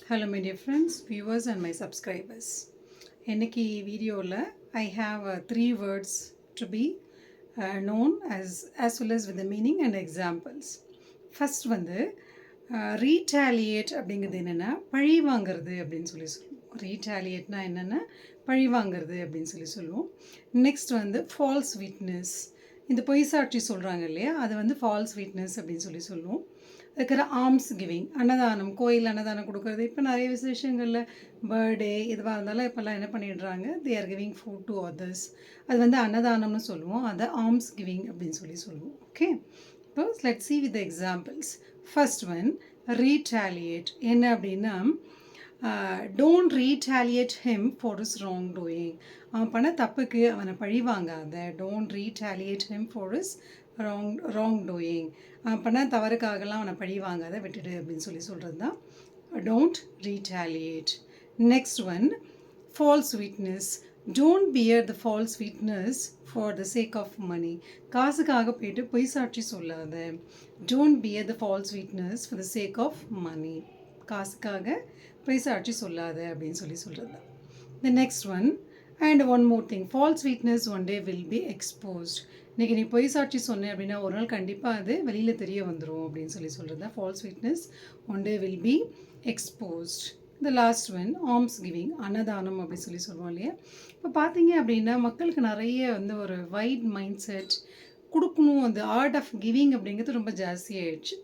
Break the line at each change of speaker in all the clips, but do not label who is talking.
Hello my dear friends, viewers and my subscribers. இன்னைக்கு வீடியோவில் I have three words to be known as well as with the meaning and examples. First வந்து retaliate அப்படிங்கிறது என்னென்னா பழி வாங்கிறது அப்படின்னு சொல்லி சொல்லுவோம். ரீட்டாலியேட்னா என்னென்னா பழி வாங்கிறது அப்படின்னு சொல்லி சொல்லுவோம். நெக்ஸ்ட் வந்து ஃபால்ஸ் விட்னஸ், இந்த பொய் சாட்சி சொல்கிறாங்க இல்லையா, அது வந்து ஃபால்ஸ் விட்னஸ் அப்படின்னு சொல்லி சொல்லுவோம். இருக்கிற ஆர்ம்ஸ் கிவிங், அன்னதானம், கோயில் அன்னதானம் கொடுக்குறது. இப்போ நிறைய விசேஷங்களில் பர்த்டே எதுவாக இருந்தாலும் இப்போல்லாம் என்ன பண்ணிடுறாங்க, they are giving food to others. அது வந்து அன்னதானம்னு சொல்லுவோம், அதை ஆர்ம்ஸ் கிவிங் அப்படின்னு சொல்லி சொல்லுவோம். ஓகே, இப்போ let's see with the examples. First one retaliate. என்ன அப்படின்னா, don't retaliate him for his wrong doing. அவன் பண்ண தப்புக்கு அவனை பழி வாங்காத. Don't retaliate him for his wrong doing. அவன் பண்ண தவறுக்காகலாம் அவனை பழி வாங்காத, விட்டுடு அப்படின்னு சொல்லி சொல்கிறது தான் don't retaliate. Next one false witness. Don't bear the false witness for the sake of money. காசுக்காக போயிட்டு பொய் சாட்சி சொல்லாத. Don't bear the false witness for the sake of money. காசுக்காக பொய் சாட்சி சொல்லாத அப்படின்னு சொல்லி சொல்கிறது தான். The next one and one more thing, false witness one day will be exposed. இன்றைக்கி நீ பொய் சாட்சி சொன்னேன் அப்படின்னா ஒரு நாள் கண்டிப்பாக அது வெளியில் தெரிய வந்துடும் அப்படின்னு சொல்லி சொல்கிறது தான் false witness one day will be exposed. இந்த லாஸ்ட் ஒன் ஆர்ம்ஸ் கிவிங், அன்னதானம் அப்படின்னு சொல்லி சொல்லுவோம் இல்லையா. இப்போ பார்த்தீங்க அப்படின்னா மக்களுக்கு நிறைய வந்து ஒரு வைட் மைண்ட் செட் கொடுக்கணும், அந்த ஆர்ட் ஆஃப் கிவிங் அப்படிங்கிறது ரொம்ப ஜாஸ்தியாகிடுச்சு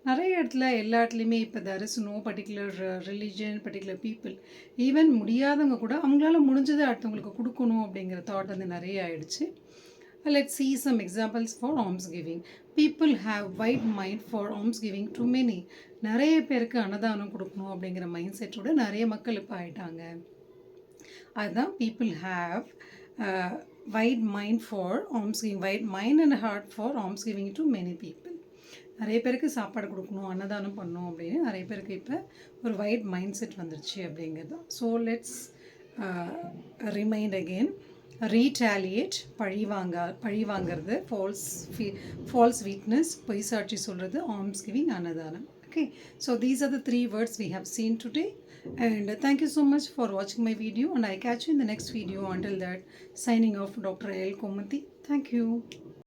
நிறைய இடத்துல. எல்லா இடத்துலையுமே இப்போ there is no particular religion, particular people, even முடியாதவங்க கூட அவங்களால முடிஞ்சதை அடுத்தவங்களுக்கு கொடுக்கணும் அப்படிங்கிற தாட் வந்து நிறைய ஆயிடுச்சு. Let's see some examples for alms giving. People have wide mind for alms giving to many. நிறைய பேருக்கு அன்னதானம் கொடுக்கணும் அப்படிங்கிற மைண்ட் செட்டோட நிறைய மக்கள் இப்போ ஆயிட்டாங்க. அதுதான் people have wide mind for alms giving, wide mind and heart for alms giving to many people. நிறைய பேருக்கு சாப்பாடு கொடுக்கணும், அன்னதானம் பண்ணணும் அப்படின்னு நிறைய பேருக்கு இப்போ ஒரு வைட் மைண்ட் செட் வந்துருச்சு அப்படிங்கிறது தான். So let's remind again. Retaliate பழி வாங்கிறது, ஃபால்ஸ் வீக்னஸ் பொய் சாட்சி சொல்கிறது, ஆர்ம்ஸ் கிவிங் அன்னதானம். Okay, so these are the three words we have seen today, and thank you so much for watching my video, and I catch you in the next video. Until that, signing off, Dr. L. Komati. Thank you.